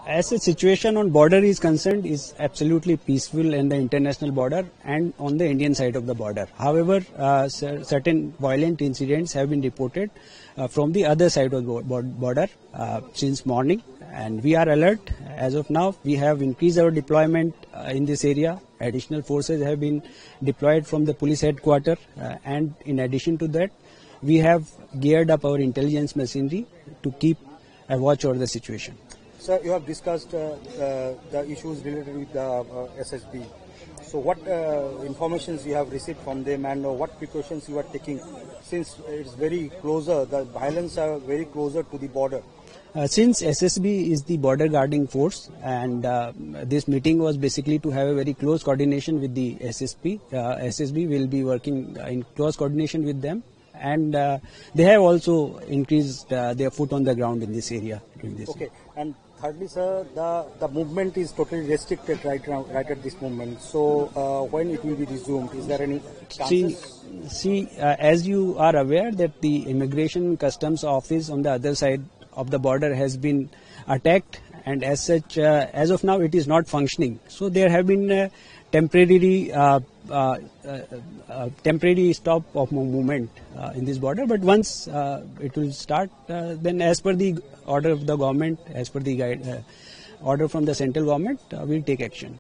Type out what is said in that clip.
As a situation on border is concerned, is absolutely peaceful in the international border and on the Indian side of the border. However, certain violent incidents have been reported from the other side of the border since morning, and we are alert. As of now, we have increased our deployment in this area. Additional forces have been deployed from the police headquarters, and in addition to that, we have geared up our intelligence machinery to keep a watch over the situation. Sir, you have discussed the issues related with the SSB. So what informations you have received from them, and what precautions you are taking, since it's very closer, the violence are very closer to the border? Since SSB is the border guarding force, and this meeting was basically to have a very close coordination with the SSB. SSB will be working in close coordination with them, and they have also increased their foot on the ground in this area. Okay, and thirdly, sir, the movement is totally restricted right at this moment. So when it will be resumed? Is there any chances? See, as you are aware that the Immigration Customs Office on the other side of the border has been attacked, and as such, as of now, it is not functioning. So there have been temporary stop of movement in this border, but once it will start, then as per the order of the government, as per the order from the central government, we'll take action.